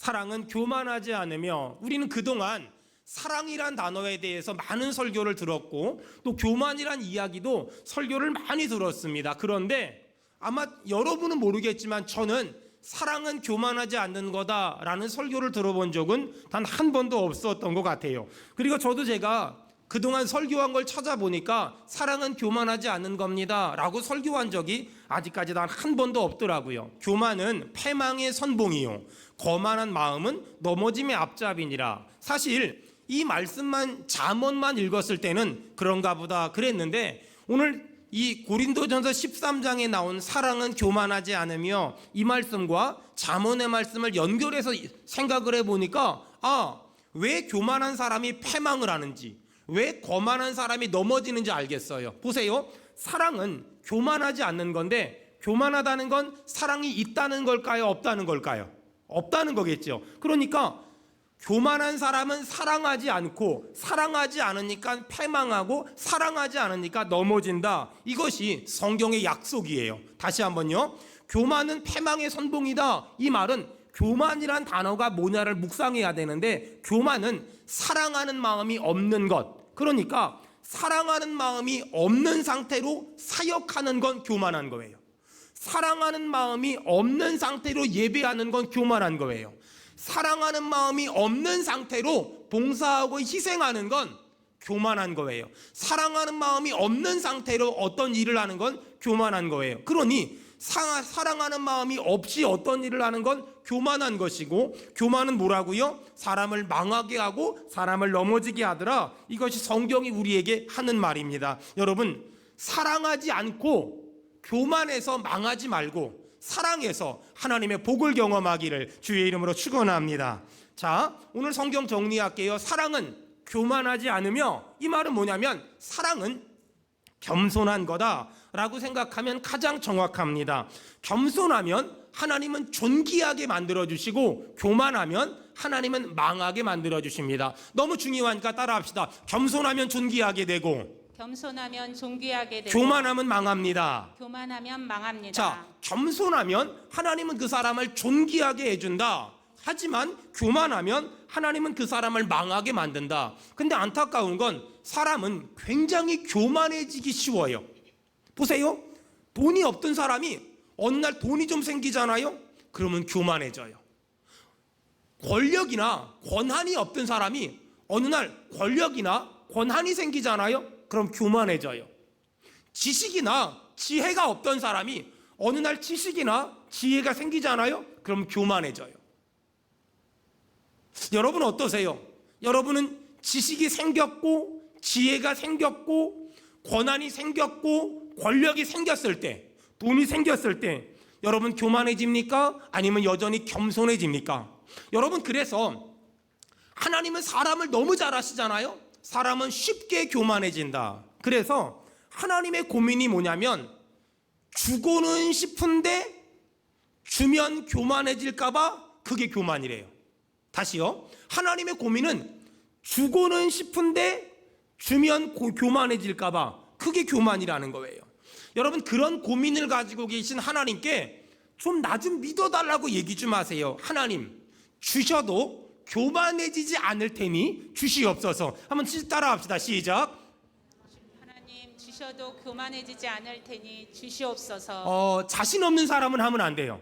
사랑은 교만하지 않으며, 우리는 그동안 사랑이란 단어에 대해서 많은 설교를 들었고 또 교만이란 이야기도 설교를 많이 들었습니다. 그런데 아마 여러분은 모르겠지만 저는 사랑은 교만하지 않는 거다라는 설교를 들어본 적은 단 한 번도 없었던 것 같아요. 그리고 저도 제가 그동안 설교한 걸 찾아보니까 사랑은 교만하지 않는 겁니다 라고 설교한 적이 아직까지 단 한 번도 없더라고요. 교만은 패망의 선봉이요 거만한 마음은 넘어짐의 앞잡이니라. 사실 이 말씀만 잠언만 읽었을 때는 그런가 보다 그랬는데, 오늘 이 고린도전서 13장에 나온 사랑은 교만하지 않으며 이 말씀과 잠언의 말씀을 연결해서 생각을 해보니까 왜 교만한 사람이 패망을 하는지, 왜 거만한 사람이 넘어지는지 알겠어요. 보세요. 사랑은 교만하지 않는 건데, 교만하다는 건 사랑이 있다는 걸까요? 없다는 걸까요? 없다는 거겠죠. 그러니까 교만한 사람은 사랑하지 않고, 사랑하지 않으니까 패망하고, 사랑하지 않으니까 넘어진다. 이것이 성경의 약속이에요. 다시 한번요. 교만은 패망의 선봉이다. 이 말은 교만이란 단어가 뭐냐를 묵상해야 되는데, 교만은 사랑하는 마음이 없는 것, 그러니까 사랑하는 마음이 없는 상태로 사역하는 건 교만한 거예요. 사랑하는 마음이 없는 상태로 예배하는 건 교만한 거예요. 사랑하는 마음이 없는 상태로 봉사하고 희생하는 건 교만한 거예요. 사랑하는 마음이 없는 상태로 어떤 일을 하는 건 교만한 거예요. 그러니 사랑하는 마음이 없이 어떤 일을 하는 건 교만한 것이고, 교만은 뭐라고요? 사람을 망하게 하고 사람을 넘어지게 하더라. 이것이 성경이 우리에게 하는 말입니다. 여러분, 사랑하지 않고 교만해서 망하지 말고 사랑해서 하나님의 복을 경험하기를 주의 이름으로 축원합니다. 자, 오늘 성경 정리할게요. 사랑은 교만하지 않으며, 이 말은 뭐냐면 사랑은 겸손한 거다라고 생각하면 가장 정확합니다. 겸손하면 하나님은 존귀하게 만들어주시고, 교만하면 하나님은 망하게 만들어주십니다. 너무 중요하니까 따라합시다. 겸손하면 존귀하게 되고, 겸손하면 존귀하게 되고, 교만하면 망합니다. 교만하면 망합니다. 자, 겸손하면 하나님은 그 사람을 존귀하게 해준다. 하지만 교만하면 하나님은 그 사람을 망하게 만든다. 근데 안타까운 건 사람은 굉장히 교만해지기 쉬워요. 보세요. 돈이 없던 사람이 어느 날 돈이 좀 생기잖아요. 그러면 교만해져요. 권력이나 권한이 없던 사람이 어느 날 권력이나 권한이 생기잖아요. 그럼 교만해져요. 지식이나 지혜가 없던 사람이 어느 날 지식이나 지혜가 생기잖아요. 그럼 교만해져요. 여러분 어떠세요? 여러분은 지식이 생겼고 지혜가 생겼고 권한이 생겼고 권력이 생겼을 때, 돈이 생겼을 때 여러분 교만해집니까? 아니면 여전히 겸손해집니까? 여러분, 그래서 하나님은 사람을 너무 잘 아시잖아요. 사람은 쉽게 교만해진다. 그래서 하나님의 고민이 뭐냐면, 주고는 싶은데 주면 교만해질까봐 그게 교만이래요. 다시요. 하나님의 고민은 주고는 싶은데 주면 교만해질까봐 그게 교만이라는 거예요. 여러분, 그런 고민을 가지고 계신 하나님께 좀 나 좀 믿어달라고 얘기 좀 하세요. 하나님, 주셔도 교만해지지 않을 테니 주시옵소서. 한번 따라합시다. 시작. 하나님, 주셔도 교만해지지 않을 테니 주시옵소서. 자신 없는 사람은 하면 안 돼요.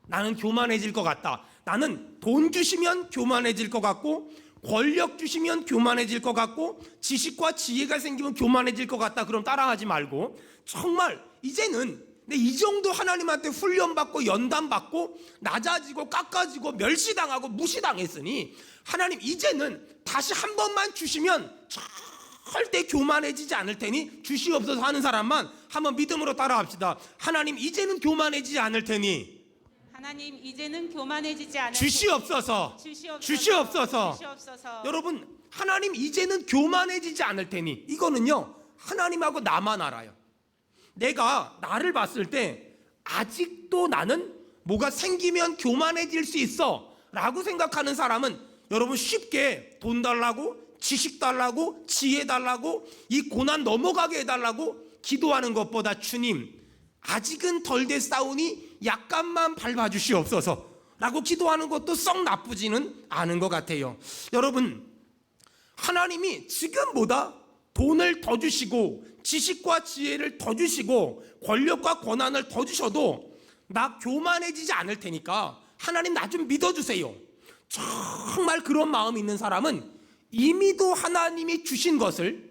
나는 교만해질 것 같다. 나는 돈 주시면 교만해질 것 같고, 권력 주시면 교만해질 것 같고, 지식과 지혜가 생기면 교만해질 것 같다. 그럼 따라하지 말고, 정말 이제는 이 정도 하나님한테 훈련받고 연단받고 낮아지고 깎아지고 멸시당하고 무시당했으니, 하나님 이제는 다시 한 번만 주시면 절대 교만해지지 않을 테니 주시옵소서 하는 사람만 한번 믿음으로 따라합시다. 하나님, 이제는 교만해지지 않을 테니 하나님, 이제는 교만해지지 않을 주시옵소서. 테니 주시옵소서. 주시옵소서. 여러분, 하나님 이제는 교만해지지 않을 테니, 이거는요 하나님하고 나만 알아요. 내가 나를 봤을 때 아직도 나는 뭐가 생기면 교만해질 수 있어 라고 생각하는 사람은, 여러분 쉽게 돈 달라고, 지식 달라고, 지혜 달라고, 이 고난 넘어가게 해달라고 기도하는 것보다, 주님 아직은 덜 됐사오니 약간만 밟아주시옵소서 라고 기도하는 것도 썩 나쁘지는 않은 것 같아요. 여러분, 하나님이 지금보다 돈을 더 주시고 지식과 지혜를 더 주시고 권력과 권한을 더 주셔도 나 교만해지지 않을 테니까 하나님 나 좀 믿어주세요. 정말 그런 마음이 있는 사람은 이미도 하나님이 주신 것을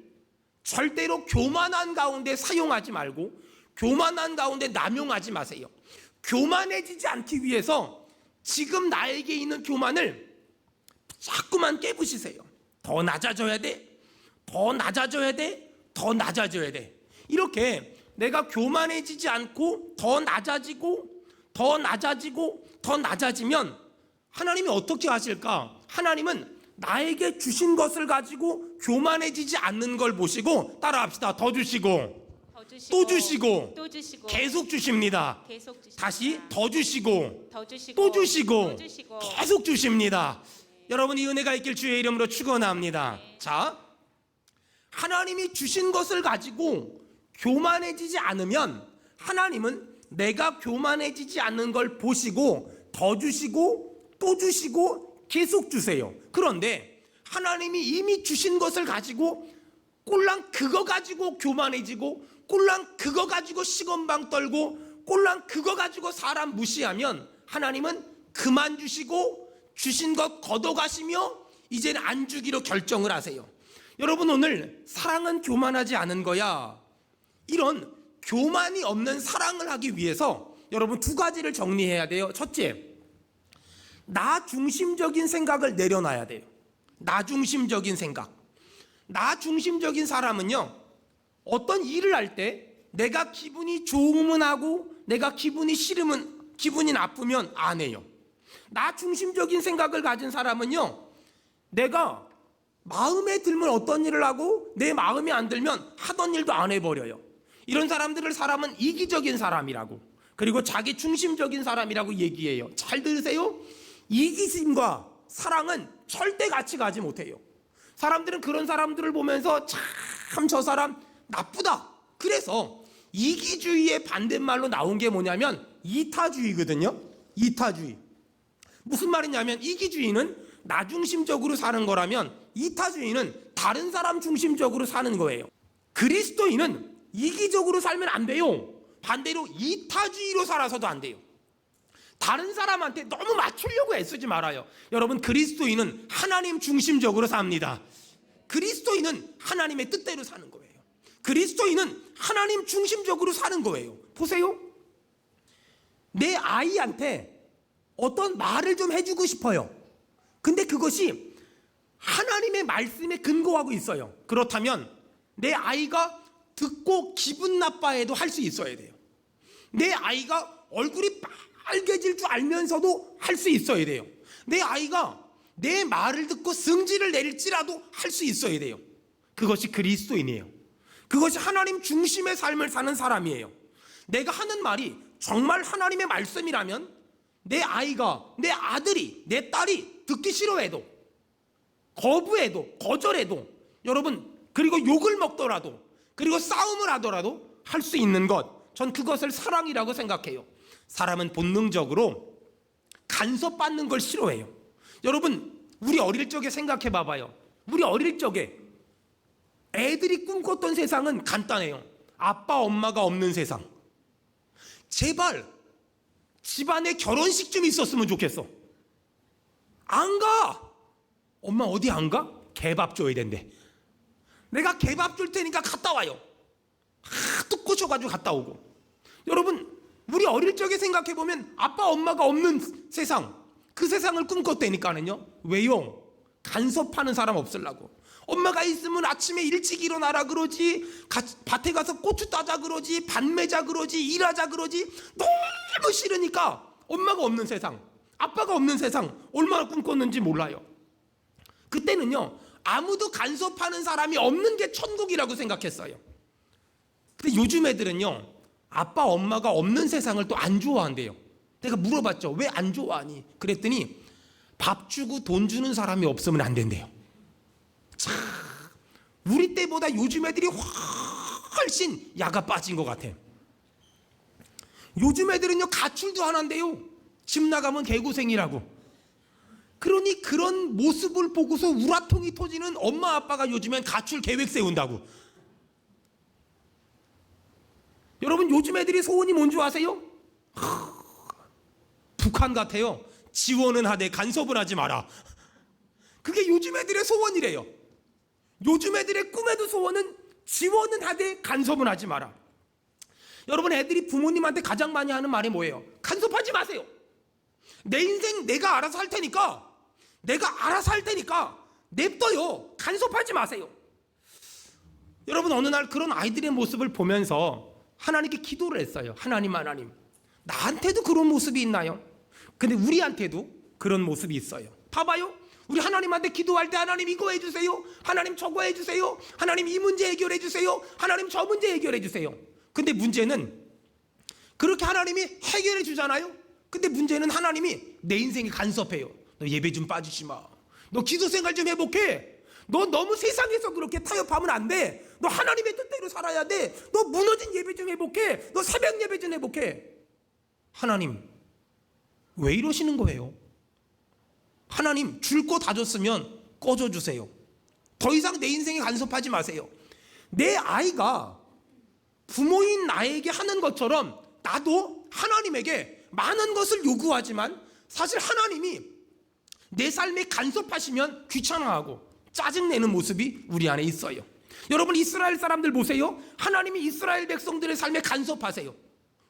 절대로 교만한 가운데 사용하지 말고 교만한 가운데 남용하지 마세요. 교만해지지 않기 위해서 지금 나에게 있는 교만을 자꾸만 깨부시세요. 더 낮아져야 돼, 더 낮아져야 돼, 더 낮아져야 돼. 이렇게 내가 교만해지지 않고 더 낮아지고 더 낮아지고 더 낮아지면 하나님이 어떻게 하실까? 하나님은 나에게 주신 것을 가지고 교만해지지 않는 걸 보시고, 따라합시다. 더 주시고 또 주시고 또 주시고 계속 주십니다. 계속 주십니다. 다시 더 주시고 더 주시고 또 주시고 또 주시고 계속 주십니다. 여러분, 이 은혜가 있길 주의 이름으로 축원합니다. 자, 하나님이 주신 것을 가지고 교만해지지 않으면 하나님은 내가 교만해지지 않는 걸 보시고 더 주시고 또 주시고 계속 주세요. 그런데 하나님이 이미 주신 것을 가지고 꼴랑 그거 가지고 교만해지고 꼴랑 그거 가지고 시건방 떨고 꼴랑 그거 가지고 사람 무시하면 하나님은 그만 주시고 주신 것 걷어가시며 이제는 안 주기로 결정을 하세요. 여러분, 오늘 사랑은 교만하지 않은 거야, 이런 교만이 없는 사랑을 하기 위해서 여러분 두 가지를 정리해야 돼요. 첫째, 나 중심적인 생각을 내려놔야 돼요. 나 중심적인 생각. 나 중심적인 사람은요, 어떤 일을 할 때 내가 기분이 좋으면 하고 내가 기분이 싫으면, 기분이 나쁘면 안 해요. 나 중심적인 생각을 가진 사람은요, 내가 마음에 들면 어떤 일을 하고 내 마음에 안 들면 하던 일도 안 해버려요. 이런 사람들을 사람은 이기적인 사람이라고, 그리고 자기 중심적인 사람이라고 얘기해요. 잘 들으세요. 이기심과 사랑은 절대 같이 가지 못해요. 사람들은 그런 사람들을 보면서 참 저 사람 나쁘다. 그래서 이기주의의 반대말로 나온 게 뭐냐면 이타주의거든요. 이타주의. 무슨 말이냐면 이기주의는 나 중심적으로 사는 거라면 이타주의는 다른 사람 중심적으로 사는 거예요. 그리스도인은 이기적으로 살면 안 돼요. 반대로 이타주의로 살아서도 안 돼요. 다른 사람한테 너무 맞추려고 애쓰지 말아요. 여러분, 그리스도인은 하나님 중심적으로 삽니다. 그리스도인은 하나님의 뜻대로 사는 거예요. 그리스도인은 하나님 중심적으로 사는 거예요. 보세요. 내 아이한테 어떤 말을 좀 해주고 싶어요. 근데 그것이 하나님의 말씀에 근거하고 있어요. 그렇다면 내 아이가 듣고 기분 나빠해도 할 수 있어야 돼요. 내 아이가 얼굴이 빨개질 줄 알면서도 할 수 있어야 돼요. 내 아이가 내 말을 듣고 승질을 내릴지라도 할 수 있어야 돼요. 그것이 그리스도인이에요. 그것이 하나님 중심의 삶을 사는 사람이에요. 내가 하는 말이 정말 하나님의 말씀이라면 내 아이가, 내 아들이, 내 딸이 듣기 싫어해도, 거부해도, 거절해도, 여러분, 그리고 욕을 먹더라도, 그리고 싸움을 하더라도 할 수 있는 것, 전 그것을 사랑이라고 생각해요. 사람은 본능적으로 간섭받는 걸 싫어해요. 여러분, 우리 어릴 적에 생각해 봐봐요. 우리 어릴 적에 애들이 꿈꿨던 세상은 간단해요. 아빠 엄마가 없는 세상. 제발 집안에 결혼식 좀 있었으면 좋겠어. 안 가. 엄마 어디 안 가? 개밥 줘야 된대. 내가 개밥 줄 테니까 갔다 와요. 하도 꼬셔가지고 갔다 오고. 여러분, 우리 어릴 적에 생각해보면 아빠 엄마가 없는 세상, 그 세상을 꿈꿨다니까는요. 왜요? 간섭하는 사람 없으려고. 엄마가 있으면 아침에 일찍 일어나라 그러지, 밭에 가서 고추 따자 그러지, 밭 매자 그러지, 일하자 그러지. 너무 싫으니까 엄마가 없는 세상, 아빠가 없는 세상 얼마나 꿈꿨는지 몰라요. 그때는요, 아무도 간섭하는 사람이 없는 게 천국이라고 생각했어요. 근데 요즘 애들은요, 아빠 엄마가 없는 세상을 또 안 좋아한대요. 내가 물어봤죠. 왜 안 좋아하니? 그랬더니 밥 주고 돈 주는 사람이 없으면 안 된대요. 참, 우리 때보다 요즘 애들이 훨씬 야가 빠진 것 같아. 요즘 애들은요, 가출도 안 한대요. 집 나가면 개고생이라고. 그러니 그런 모습을 보고서 우라통이 터지는 엄마 아빠가 요즘엔 가출 계획 세운다고. 여러분 요즘 애들이 소원이 뭔지 아세요? 북한 같아요. 지원은 하되 간섭을 하지 마라. 그게 요즘 애들의 소원이래요. 요즘 애들의 꿈에도 소원은 지원은 하되 간섭은 하지 마라. 여러분 애들이 부모님한테 가장 많이 하는 말이 뭐예요? 간섭하지 마세요. 내 인생 내가 알아서 할 테니까, 냅둬요. 간섭하지 마세요. 여러분 어느 날 그런 아이들의 모습을 보면서 하나님께 기도를 했어요. 하나님 나한테도 그런 모습이 있나요? 근데 우리한테도 그런 모습이 있어요. 봐봐요. 우리 하나님한테 기도할 때 하나님 이거 해주세요, 하나님 저거 해주세요, 하나님 이 문제 해결해 주세요, 하나님 저 문제 해결해 주세요. 근데 문제는 그렇게 하나님이 해결해 주잖아요. 근데 문제는 하나님이 내 인생에 간섭해요. 너 예배 좀 빠지지 마. 너 기도 생활 좀 회복해. 너 너무 세상에서 그렇게 타협하면 안 돼. 너 하나님의 뜻대로 살아야 돼. 너 무너진 예배 좀 회복해. 너 새벽 예배 좀 회복해. 하나님 왜 이러시는 거예요? 하나님 줄 거 다 줬으면 꺼줘 주세요. 더 이상 내 인생에 간섭하지 마세요. 내 아이가 부모인 나에게 하는 것처럼 나도 하나님에게 많은 것을 요구하지만 사실 하나님이 내 삶에 간섭하시면 귀찮아하고 짜증내는 모습이 우리 안에 있어요. 여러분 이스라엘 사람들 보세요. 하나님이 이스라엘 백성들의 삶에 간섭하세요.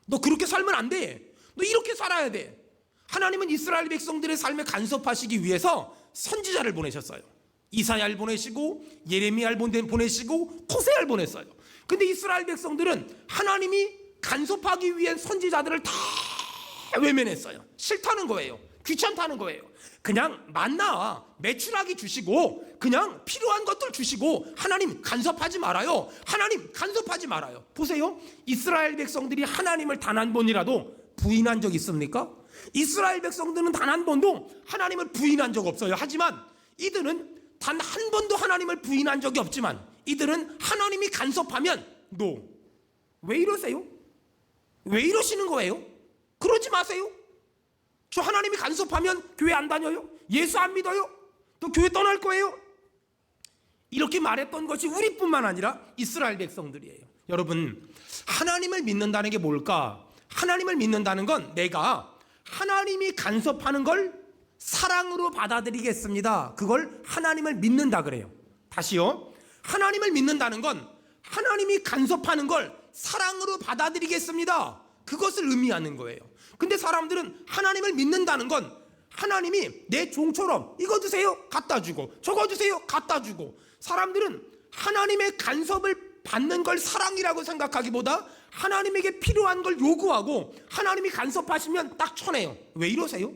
너 그렇게 살면 안 돼. 너 이렇게 살아야 돼. 하나님은 이스라엘 백성들의 삶에 간섭하시기 위해서 선지자를 보내셨어요. 이사야를 보내시고 예레미야를 보내시고 호세아를 보냈어요. 근데 이스라엘 백성들은 하나님이 간섭하기 위한 선지자들을 다 외면했어요. 싫다는 거예요. 귀찮다는 거예요. 그냥 만나 매출하기 주시고 그냥 필요한 것들 주시고 하나님 간섭하지 말아요. 하나님 간섭하지 말아요. 보세요. 이스라엘 백성들이 하나님을 단 한 번이라도 부인한 적 있습니까? 이스라엘 백성들은 단 한 번도 하나님을 부인한 적 없어요. 하지만 이들은 단 한 번도 하나님을 부인한 적이 없지만 이들은 하나님이 간섭하면 no. 왜 이러세요? 왜 이러시는 거예요? 그러지 마세요. 저 하나님이 간섭하면 교회 안 다녀요? 예수 안 믿어요? 또 교회 떠날 거예요? 이렇게 말했던 것이 우리뿐만 아니라 이스라엘 백성들이에요. 여러분 하나님을 믿는다는 게 뭘까? 하나님을 믿는다는 건 내가 하나님이 간섭하는 걸 사랑으로 받아들이겠습니다. 그걸 하나님을 믿는다 그래요. 다시요. 하나님을 믿는다는 건 하나님이 간섭하는 걸 사랑으로 받아들이겠습니다. 그것을 의미하는 거예요. 근데 사람들은 하나님을 믿는다는 건 하나님이 내 종처럼 이거 주세요 갖다 주고 저거 주세요 갖다 주고, 사람들은 하나님의 간섭을 받는 걸 사랑이라고 생각하기보다 하나님에게 필요한 걸 요구하고 하나님이 간섭하시면 딱 쳐내요. 왜 이러세요?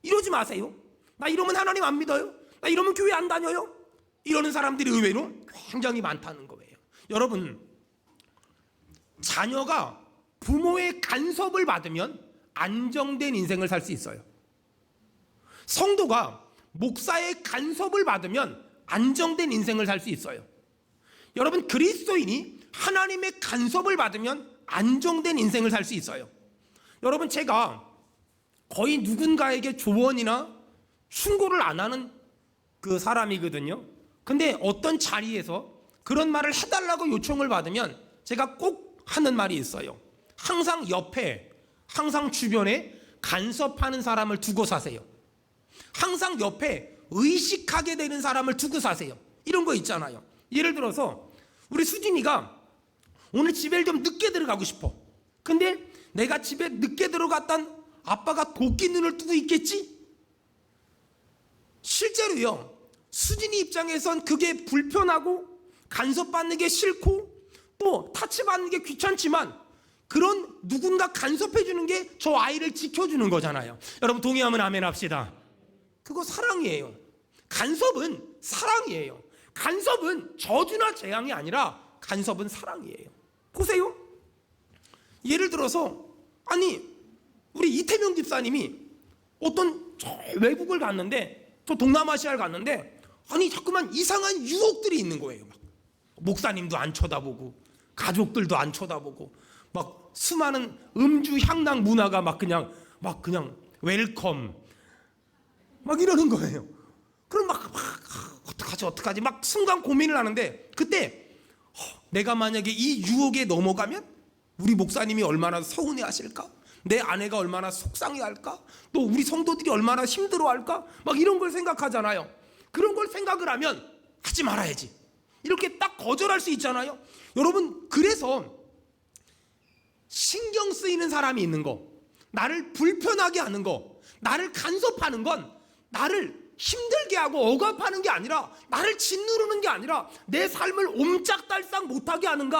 이러지 마세요. 나 이러면 하나님 안 믿어요. 나 이러면 교회 안 다녀요. 이러는 사람들이 의외로 굉장히 많다는 거예요. 여러분 자녀가 부모의 간섭을 받으면 안정된 인생을 살 수 있어요. 성도가 목사의 간섭을 받으면 안정된 인생을 살 수 있어요. 여러분 그리스도인이 하나님의 간섭을 받으면 안정된 인생을 살 수 있어요. 여러분 제가 거의 누군가에게 조언이나 충고를 안 하는 그 사람이거든요. 근데 어떤 자리에서 그런 말을 해달라고 요청을 받으면 제가 꼭 하는 말이 있어요. 항상 옆에, 항상 주변에 간섭하는 사람을 두고 사세요. 항상 옆에 의식하게 되는 사람을 두고 사세요. 이런 거 있잖아요. 예를 들어서 우리 수진이가 오늘 집에 좀 늦게 들어가고 싶어. 근데 내가 집에 늦게 들어갔단 아빠가 도끼 눈을 뜨고 있겠지? 실제로요, 수진이 입장에선 그게 불편하고 간섭받는 게 싫고 또 타치받는 게 귀찮지만 그런 누군가 간섭해 주는 게 저 아이를 지켜주는 거잖아요. 여러분 동의하면 아멘 합시다. 그거 사랑이에요. 간섭은 사랑이에요. 간섭은 저주나 재앙이 아니라 간섭은 사랑이에요. 보세요. 예를 들어서 아니 우리 이태명 집사님이 어떤 외국을 갔는데, 저 동남아시아를 갔는데 아니 자꾸만 이상한 유혹들이 있는 거예요. 막 목사님도 안 쳐다보고 가족들도 안 쳐다보고 막 수많은 음주 향락 문화가 막 그냥 웰컴 막 이러는 거예요. 그럼 막 어떡하지 막 순간 고민을 하는데, 그때 내가 만약에 이 유혹에 넘어가면 우리 목사님이 얼마나 서운해 하실까? 내 아내가 얼마나 속상해 할까? 또 우리 성도들이 얼마나 힘들어 할까? 막 이런 걸 생각하잖아요. 그런 걸 생각을 하면 하지 말아야지, 이렇게 딱 거절할 수 있잖아요. 여러분, 그래서 신경 쓰이는 사람이 있는 거, 나를 불편하게 하는 거, 나를 간섭하는 건 나를 힘들게 하고 억압하는 게 아니라, 나를 짓누르는 게 아니라, 내 삶을 옴짝달싹 못하게 하는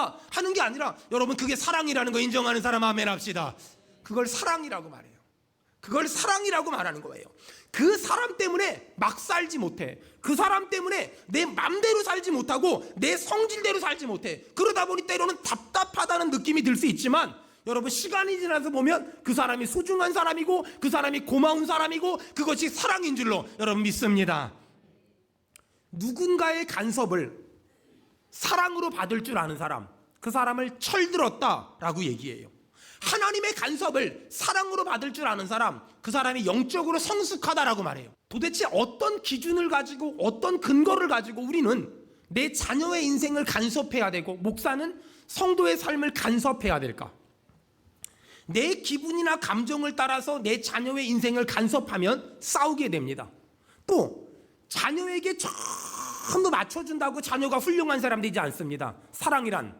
게 아니라, 여러분, 그게 사랑이라는 거 인정하는 사람 아멘 합시다. 그걸 사랑이라고 말해요. 그걸 사랑이라고 말하는 거예요. 그 사람 때문에 막 살지 못해. 그 사람 때문에 내 맘대로 살지 못하고 내 성질대로 살지 못해. 그러다 보니 때로는 답답하다는 느낌이 들 수 있지만, 여러분, 시간이 지나서 보면 그 사람이 소중한 사람이고 그 사람이 고마운 사람이고 그것이 사랑인 줄로 여러분 믿습니다. 누군가의 간섭을 사랑으로 받을 줄 아는 사람, 그 사람을 철들었다라고 얘기해요. 하나님의 간섭을 사랑으로 받을 줄 아는 사람, 그 사람이 영적으로 성숙하다라고 말해요. 도대체 어떤 기준을 가지고, 어떤 근거를 가지고 우리는 내 자녀의 인생을 간섭해야 되고 목사는 성도의 삶을 간섭해야 될까? 내 기분이나 감정을 따라서 내 자녀의 인생을 간섭하면 싸우게 됩니다. 또 자녀에게 전부 맞춰준다고 자녀가 훌륭한 사람 되지 않습니다. 사랑이란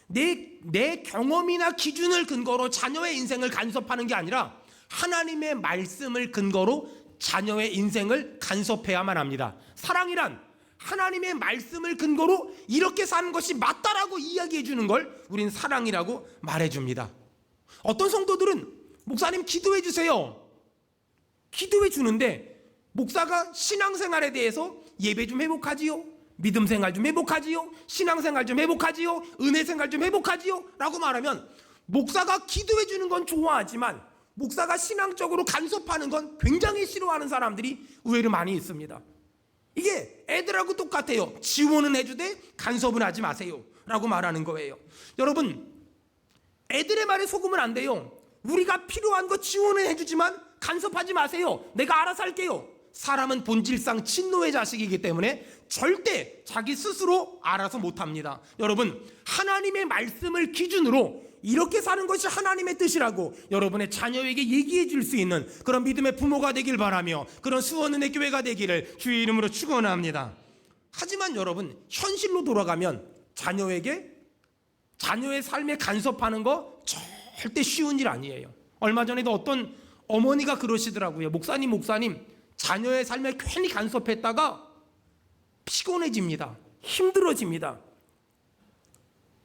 내 경험이나 기준을 근거로 자녀의 인생을 간섭하는 게 아니라 하나님의 말씀을 근거로 자녀의 인생을 간섭해야만 합니다. 사랑이란 하나님의 말씀을 근거로 이렇게 사는 것이 맞다라고 이야기해 주는 걸 우린 사랑이라고 말해줍니다. 어떤 성도들은 목사님 기도해 주세요, 기도해 주는데 목사가 신앙생활에 대해서 예배 좀 회복하지요, 믿음 생활 좀 회복하지요, 신앙생활 좀 회복하지요, 은혜 생활 좀 회복하지요 라고 말하면, 목사가 기도해 주는 건 좋아하지만 목사가 신앙적으로 간섭하는 건 굉장히 싫어하는 사람들이 의외로 많이 있습니다. 이게 애들하고 똑같아요. 지원은 해주되 간섭은 하지 마세요 라고 말하는 거예요. 여러분, 애들의 말에 속으면 안 돼요. 우리가 필요한 거 지원은 해주지만 간섭하지 마세요. 내가 알아서 할게요. 사람은 본질상 친노의 자식이기 때문에 절대 자기 스스로 알아서 못합니다. 여러분, 하나님의 말씀을 기준으로 이렇게 사는 것이 하나님의 뜻이라고 여러분의 자녀에게 얘기해 줄 수 있는 그런 믿음의 부모가 되길 바라며, 그런 수원은혜 교회가 되기를 주의 이름으로 축원합니다. 하지만 여러분, 현실로 돌아가면 자녀의 삶에 간섭하는 거 절대 쉬운 일 아니에요. 얼마 전에도 어떤 어머니가 그러시더라고요. 목사님, 자녀의 삶에 괜히 간섭했다가 피곤해집니다. 힘들어집니다.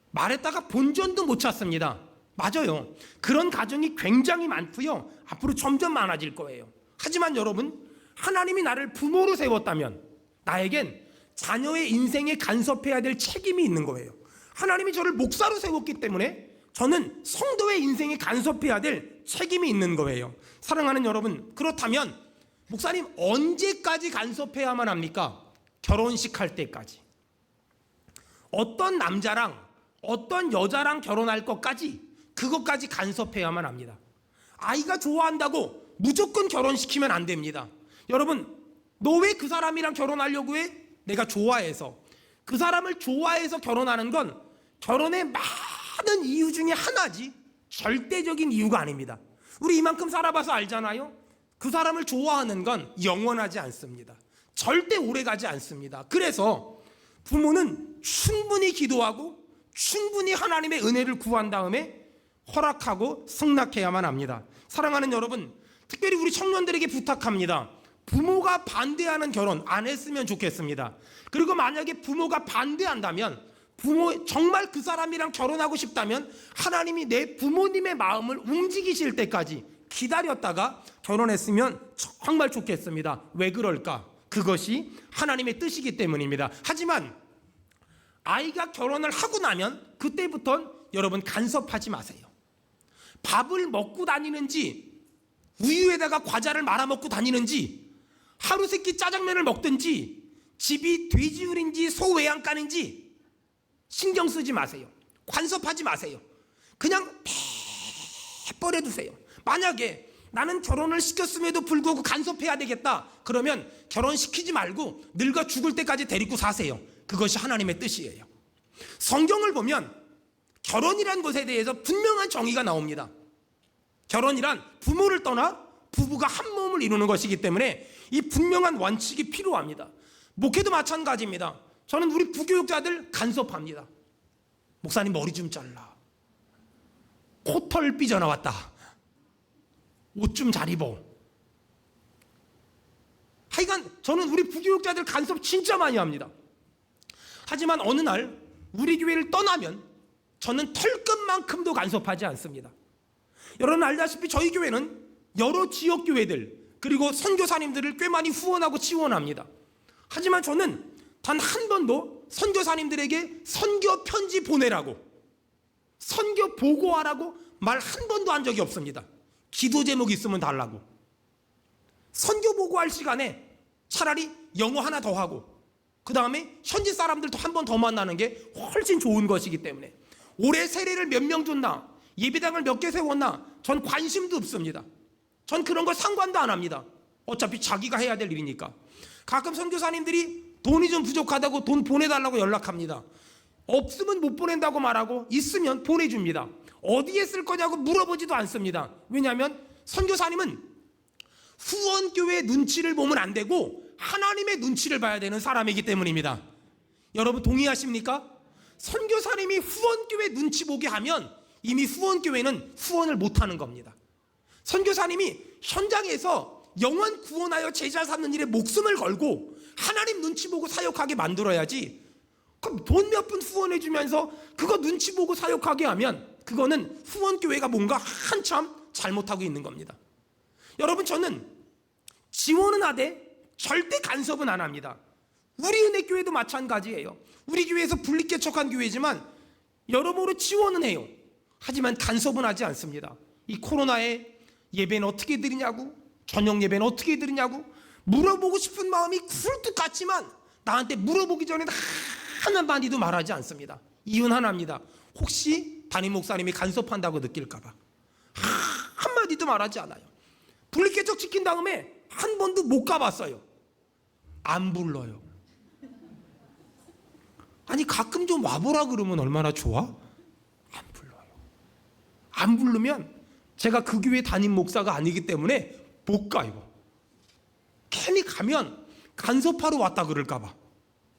말했다가 본전도 못 찾습니다. 맞아요. 그런 가정이 굉장히 많고요. 앞으로 점점 많아질 거예요. 하지만 여러분, 하나님이 나를 부모로 세웠다면 나에겐 자녀의 인생에 간섭해야 될 책임이 있는 거예요. 하나님이 저를 목사로 세웠기 때문에 저는 성도의 인생에 간섭해야 될 책임이 있는 거예요. 사랑하는 여러분, 그렇다면 목사님 언제까지 간섭해야만 합니까? 결혼식 할 때까지. 어떤 남자랑 어떤 여자랑 결혼할 것까지, 그것까지 간섭해야만 합니다. 아이가 좋아한다고 무조건 결혼시키면 안 됩니다. 여러분, 너 왜 그 사람이랑 결혼하려고 해? 내가 좋아해서. 그 사람을 좋아해서 결혼하는 건 결혼의 많은 이유 중에 하나지 절대적인 이유가 아닙니다. 우리 이만큼 살아봐서 알잖아요. 그 사람을 좋아하는 건 영원하지 않습니다. 절대 오래가지 않습니다. 그래서 부모는 충분히 기도하고 충분히 하나님의 은혜를 구한 다음에 허락하고 승낙해야만 합니다. 사랑하는 여러분, 특별히 우리 청년들에게 부탁합니다. 부모가 반대하는 결혼 안 했으면 좋겠습니다. 그리고 만약에 부모가 반대한다면, 정말 그 사람이랑 결혼하고 싶다면 하나님이 내 부모님의 마음을 움직이실 때까지 기다렸다가 결혼했으면 정말 좋겠습니다. 왜 그럴까? 그것이 하나님의 뜻이기 때문입니다. 하지만 아이가 결혼을 하고 나면 그때부터는 여러분 간섭하지 마세요. 밥을 먹고 다니는지, 우유에다가 과자를 말아 먹고 다니는지, 하루 세끼 짜장면을 먹든지, 집이 돼지우리인지 소외양간인지 신경 쓰지 마세요. 간섭하지 마세요. 그냥 내버려 두세요. 만약에 나는 결혼을 시켰음에도 불구하고 간섭해야 되겠다. 그러면 결혼시키지 말고 늙어 죽을 때까지 데리고 사세요. 그것이 하나님의 뜻이에요. 성경을 보면 결혼이란 것에 대해서 분명한 정의가 나옵니다. 결혼이란 부모를 떠나 부부가 한 몸을 이루는 것이기 때문에 이 분명한 원칙이 필요합니다. 목회도 마찬가지입니다. 저는 우리 부교육자들 간섭합니다. 목사님 머리 좀 잘라. 코털 삐져나왔다. 옷 좀 잘 입어. 하여간 저는 우리 부교육자들 간섭 진짜 많이 합니다. 하지만 어느 날 우리 교회를 떠나면 저는 털끝만큼도 간섭하지 않습니다. 여러분 알다시피 저희 교회는 여러 지역 교회들 그리고 선교사님들을 꽤 많이 후원하고 지원합니다. 하지만 저는 단 한 번도 선교사님들에게 선교 편지 보내라고, 선교 보고하라고 말 한 번도 한 적이 없습니다. 기도 제목 있으면 달라고. 선교 보고할 시간에 차라리 영어 하나 더 하고 그 다음에 현지 사람들도 한 번 더 만나는 게 훨씬 좋은 것이기 때문에 올해 세례를 몇 명 줬나, 예배당을 몇 개 세웠나, 전 관심도 없습니다. 전 그런 거 상관도 안 합니다. 어차피 자기가 해야 될 일이니까. 가끔 선교사님들이 돈이 좀 부족하다고 돈 보내달라고 연락합니다. 없으면 못 보낸다고 말하고 있으면 보내줍니다. 어디에 쓸 거냐고 물어보지도 않습니다. 왜냐하면 선교사님은 후원교회 눈치를 보면 안 되고 하나님의 눈치를 봐야 되는 사람이기 때문입니다. 여러분 동의하십니까? 선교사님이 후원교회 눈치 보게 하면 이미 후원교회는 후원을 못하는 겁니다. 선교사님이 현장에서 영혼 구원하여 제자 삼는 일에 목숨을 걸고 하나님 눈치 보고 사역하게 만들어야지, 그럼 돈 몇 푼 후원해 주면서 그거 눈치 보고 사역하게 하면 그거는 후원교회가 뭔가 한참 잘못하고 있는 겁니다. 여러분 저는 지원은 하되 절대 간섭은 안 합니다. 우리 은혜교회도 마찬가지예요. 우리 교회에서 분리개척한 교회지만 여러모로 지원은 해요. 하지만 간섭은 하지 않습니다. 이 코로나에 예배는 어떻게 드리냐고, 저녁 예배는 어떻게 드리냐고 물어보고 싶은 마음이 굴뚝 같지만 나한테 물어보기 전에 하나마디도 말하지 않습니다. 이유는 하나입니다. 혹시 담임 목사님이 간섭한다고 느낄까봐 한마디도 말하지 않아요. 분리개척 시킨 다음에 한 번도 못 가봤어요. 안 불러요. 아니 가끔 좀 와보라 그러면 얼마나 좋아? 안 불러요. 안 부르면 제가 그 교회 담임 목사가 아니기 때문에 못 가요. 괜히 가면 간섭하러 왔다 그럴까봐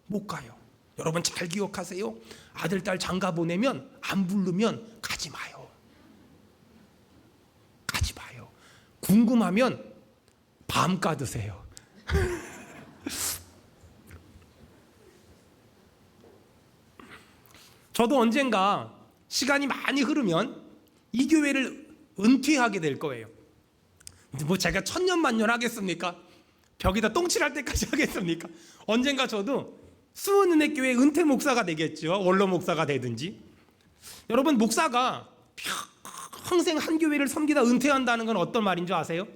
못 가요. 여러분 잘 기억하세요. 아들 딸 장가 보내면 안 부르면 가지 마요. 가지 마요. 궁금하면 밤 까드세요. 저도 언젠가 시간이 많이 흐르면 이 교회를 은퇴하게 될 거예요. 뭐 제가 천년만년 하겠습니까? 벽에다 똥칠할 때까지 하겠습니까? 언젠가 저도 수원은혜교회 은퇴 목사가 되겠죠. 원로 목사가 되든지. 여러분 목사가 평생 한 교회를 섬기다 은퇴한다는 건 어떤 말인 줄 아세요?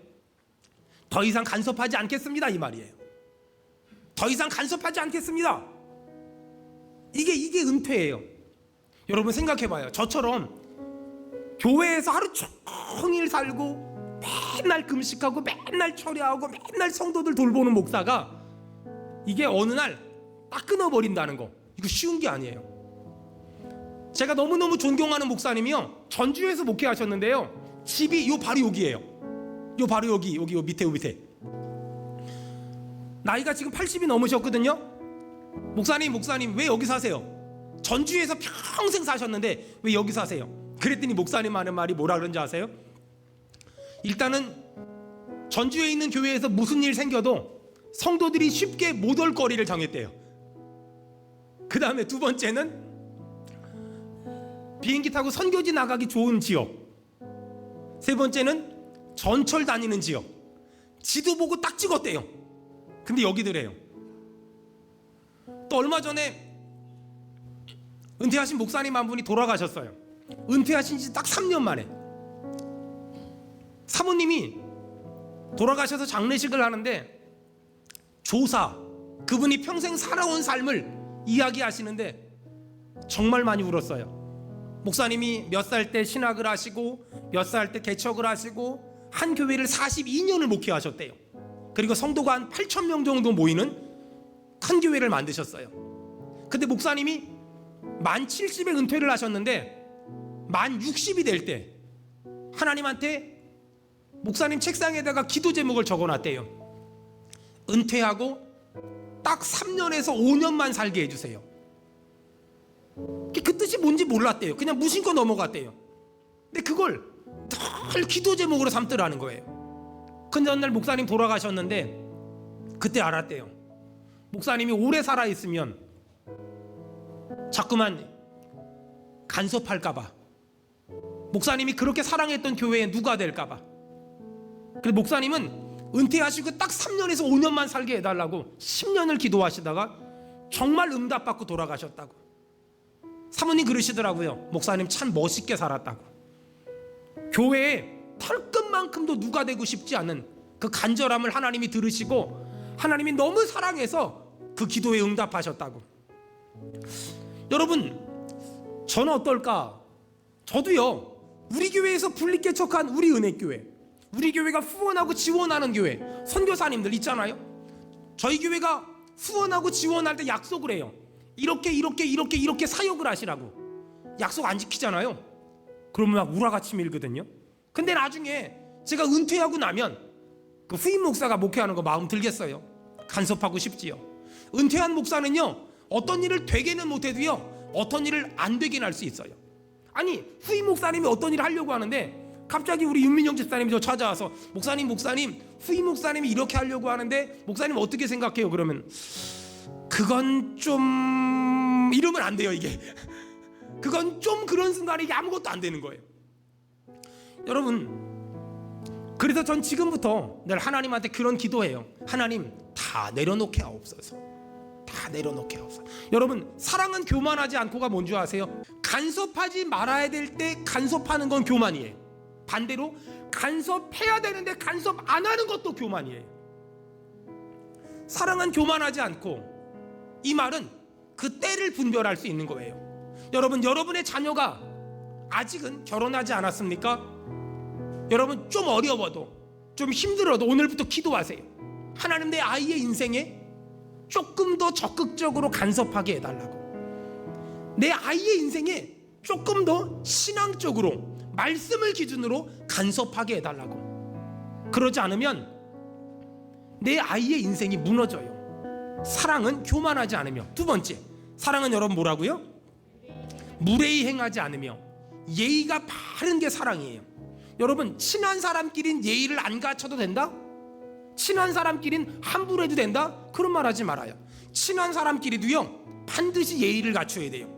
더 이상 간섭하지 않겠습니다 이 말이에요. 더 이상 간섭하지 않겠습니다. 이게 은퇴예요. 여러분 생각해봐요. 저처럼 교회에서 하루 종일 살고 맨날 금식하고 맨날 철야하고 맨날 성도들 돌보는 목사가 이게 어느 날 딱 끊어버린다는 거, 이거 쉬운 게 아니에요. 제가 너무너무 존경하는 목사님이요, 전주에서 목회하셨는데요, 집이 요 바로 여기예요. 요 바로 여기 밑에. 나이가 지금 80이 넘으셨거든요. 목사님 왜 여기 사세요? 전주에서 평생 사셨는데 왜 여기 사세요? 그랬더니 목사님 하는 말이 뭐라 그런지 아세요? 일단은 전주에 있는 교회에서 무슨 일 생겨도 성도들이 쉽게 못 올 거리를 정했대요. 그 다음에 두 번째는 비행기 타고 선교지 나가기 좋은 지역, 세 번째는 전철 다니는 지역. 지도 보고 딱 찍었대요. 근데 여기더래요. 또 얼마 전에 은퇴하신 목사님 한 분이 돌아가셨어요. 은퇴하신 지 딱 3년 만에. 사모님이 돌아가셔서 장례식을 하는데 조사, 그분이 평생 살아온 삶을 이야기하시는데 정말 많이 울었어요. 목사님이 몇 살 때 신학을 하시고 몇 살 때 개척을 하시고 한 교회를 42년을 목회하셨대요. 그리고 성도가 한 8,000명 정도 모이는 큰 교회를 만드셨어요. 근데 목사님이 만 70에 은퇴를 하셨는데 만 60이 될 때 하나님한테 목사님 책상에다가 기도 제목을 적어놨대요. 은퇴하고 딱 3년에서 5년만 살게 해주세요. 그 뜻이 뭔지 몰랐대요. 그냥 무심코 넘어갔대요. 근데 그걸 늘 기도 제목으로 삼더라는 거예요. 근데 어느 날 목사님 돌아가셨는데 그때 알았대요. 목사님이 오래 살아있으면 자꾸만 간섭할까봐, 목사님이 그렇게 사랑했던 교회에 누가 될까봐. 그래서 목사님은 은퇴하시고 딱 3년에서 5년만 살게 해달라고 10년을 기도하시다가 정말 응답받고 돌아가셨다고. 사모님 그러시더라고요. 목사님 참 멋있게 살았다고. 교회에 털끝만큼도 누가 되고 싶지 않은 그 간절함을 하나님이 들으시고 하나님이 너무 사랑해서 그 기도에 응답하셨다고. 여러분, 저는 어떨까? 저도요, 우리 교회에서 분리개척한 우리 은혜교회, 우리 교회가 후원하고 지원하는 교회 선교사님들 있잖아요. 저희 교회가 후원하고 지원할 때 약속을 해요. 이렇게 사역을 하시라고. 약속 안 지키잖아요. 그러면 막 우라같이 밀거든요. 근데 나중에 제가 은퇴하고 나면 그 후임 목사가 목회하는 거 마음 들겠어요? 간섭하고 싶지요. 은퇴한 목사는요, 어떤 일을 되게는 못해도요, 어떤 일을 안 되긴 할 수 있어요. 아니, 후임 목사님이 어떤 일을 하려고 하는데 갑자기 우리 윤민영 집사님이 저 찾아와서 목사님 후임 목사님이 이렇게 하려고 하는데 목사님 어떻게 생각해요? 그러면 그건 좀 이러면 안 돼요. 이게 그건 좀 그런 순간에 이게 아무것도 안 되는 거예요. 여러분, 그래서 전 지금부터 늘 하나님한테 그런 기도해요. 하나님, 다 내려놓게 하옵소서. 다 내려놓게 하옵소서. 여러분, 사랑은 교만하지 않고가 뭔지 아세요? 간섭하지 말아야 될 때 간섭하는 건 교만이에요. 반대로 간섭해야 되는데 간섭 안 하는 것도 교만이에요. 사랑은 교만하지 않고, 이 말은 그 때를 분별할 수 있는 거예요. 여러분, 여러분의 자녀가 아직은 결혼하지 않았습니까? 여러분, 좀 어려워도, 좀 힘들어도 오늘부터 기도하세요. 하나님, 내 아이의 인생에 조금 더 적극적으로 간섭하게 해달라고. 내 아이의 인생에 조금 더 신앙적으로 말씀을 기준으로 간섭하게 해달라고. 그러지 않으면 내 아이의 인생이 무너져요. 사랑은 교만하지 않으며. 두 번째, 사랑은 여러분 뭐라고요? 무례히 행하지 않으며. 예의가 바른 게 사랑이에요. 여러분, 친한 사람끼린 예의를 안 갖춰도 된다? 친한 사람끼린 함부로 해도 된다? 그런 말 하지 말아요. 친한 사람끼리도요, 반드시 예의를 갖춰야 돼요.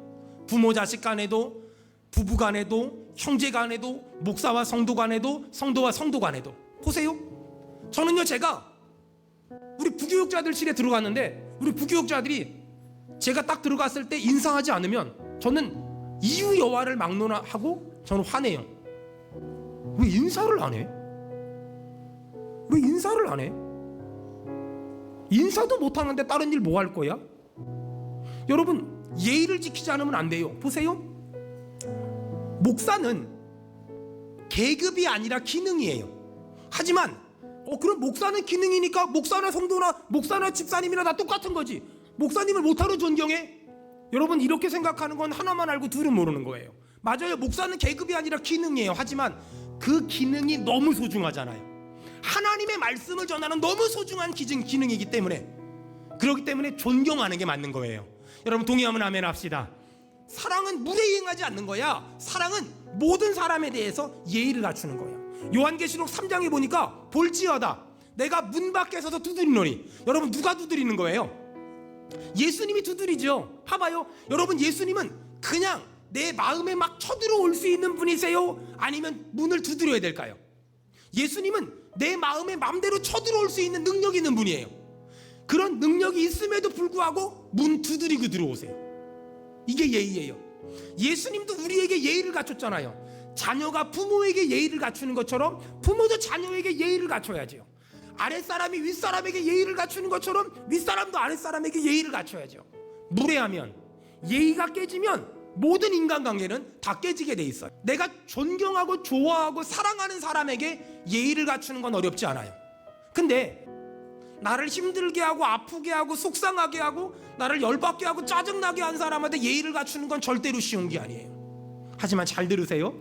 부모 자식 간에도, 부부 간에도, 형제 간에도, 목사와 성도 간에도, 성도와 성도 간에도. 보세요, 저는요, 제가 우리 부교육자들실에 들어갔는데 우리 부교육자들이 제가 딱 들어갔을 때 인사하지 않으면 저는 이유 여하를 막론하고 저는 화내요. 왜 인사를 안 해? 왜 인사를 안 해? 인사도 못하는데 다른 일 뭐 할 거야? 여러분, 예의를 지키지 않으면 안 돼요. 보세요, 목사는 계급이 아니라 기능이에요. 하지만 그럼 목사는 기능이니까 목사나 성도나 목사나 집사님이나 다 똑같은 거지, 목사님을 못하러 존경해? 여러분, 이렇게 생각하는 건 하나만 알고 둘은 모르는 거예요. 맞아요, 목사는 계급이 아니라 기능이에요. 하지만 그 기능이 너무 소중하잖아요. 하나님의 말씀을 전하는 너무 소중한 기능이기 때문에, 그렇기 때문에 존경하는 게 맞는 거예요. 여러분, 동의하면 아멘 합시다. 사랑은 무례히 행하지 않는 거야. 사랑은 모든 사람에 대해서 예의를 갖추는 거예요. 요한계시록 3장에 보니까 볼지어다 내가 문 밖에 서서 두드리노니. 여러분, 누가 두드리는 거예요? 예수님이 두드리죠. 봐봐요, 여러분, 예수님은 그냥 내 마음에 막 쳐들어올 수 있는 분이세요? 아니면 문을 두드려야 될까요? 예수님은 내 마음에 맘대로 쳐들어올 수 있는 능력이 있는 분이에요. 그런 능력이 있음에도 불구하고 문 두드리고 들어오세요. 이게 예의예요. 예수님도 우리에게 예의를 갖췄잖아요. 자녀가 부모에게 예의를 갖추는 것처럼 부모도 자녀에게 예의를 갖춰야죠. 아랫사람이 윗사람에게 예의를 갖추는 것처럼 윗사람도 아랫사람에게 예의를 갖춰야죠. 무례하면, 예의가 깨지면 모든 인간관계는 다 깨지게 돼 있어요. 내가 존경하고 좋아하고 사랑하는 사람에게 예의를 갖추는 건 어렵지 않아요. 근데 나를 힘들게 하고 아프게 하고 속상하게 하고 나를 열받게 하고 짜증나게 한 사람한테 예의를 갖추는 건 절대로 쉬운 게 아니에요. 하지만 잘 들으세요.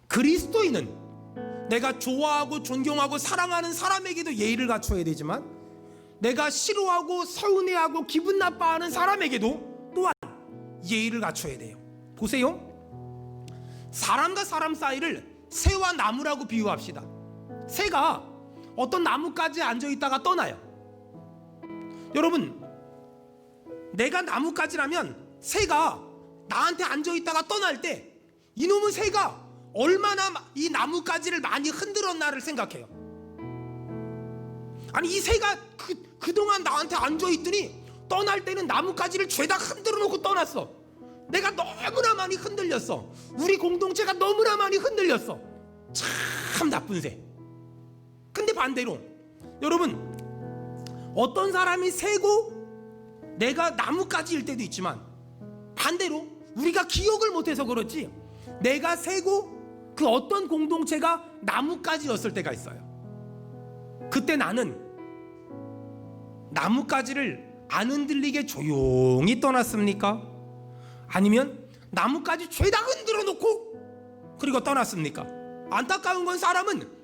그리스도인은 내가 좋아하고 존경하고 사랑하는 사람에게도 예의를 갖춰야 되지만 내가 싫어하고 서운해하고 기분 나빠하는 사람에게도 또한 예의를 갖춰야 돼요. 보세요. 사람과 사람 사이를 새와 나무라고 비유합시다. 새가 어떤 나뭇가지에 앉아있다가 떠나요. 여러분, 내가 나뭇가지라면 새가 나한테 앉아있다가 떠날 때 이놈의 새가 얼마나 이 나뭇가지를 많이 흔들었나를 생각해요. 아니, 이 새가 그동안 나한테 앉아있더니 떠날 때는 나뭇가지를 죄다 흔들어 놓고 떠났어. 내가 너무나 많이 흔들렸어. 우리 공동체가 너무나 많이 흔들렸어. 참 나쁜 새. 근데 반대로 여러분, 어떤 사람이 새고 내가 나뭇가지일 때도 있지만 반대로 우리가 기억을 못해서 그렇지 내가 새고 그 어떤 공동체가 나뭇가지였을 때가 있어요. 그때 나는 나뭇가지를 안 흔들리게 조용히 떠났습니까? 아니면 나뭇가지 죄다 흔들어 놓고 그리고 떠났습니까? 안타까운 건 사람은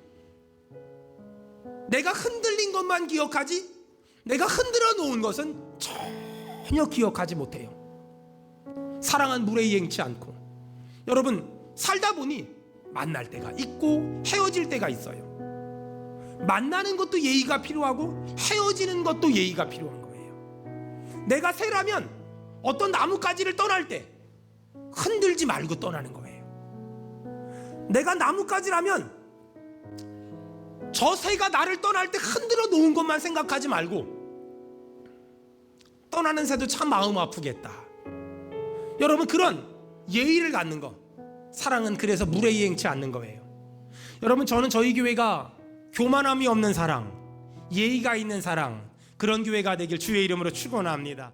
내가 흔들린 것만 기억하지 내가 흔들어 놓은 것은 전혀 기억하지 못해요. 사랑은 물에 이행치 않고. 여러분, 살다 보니 만날 때가 있고 헤어질 때가 있어요. 만나는 것도 예의가 필요하고 헤어지는 것도 예의가 필요한 거예요. 내가 새라면 어떤 나뭇가지를 떠날 때 흔들지 말고 떠나는 거예요. 내가 나뭇가지라면 저 새가 나를 떠날 때 흔들어 놓은 것만 생각하지 말고 떠나는 새도 참 마음 아프겠다. 여러분, 그런 예의를 갖는 거, 사랑은 그래서 물에 이행치 않는 거예요. 여러분, 저는 저희 교회가 교만함이 없는 사랑, 예의가 있는 사랑, 그런 교회가 되길 주의 이름으로 축원합니다.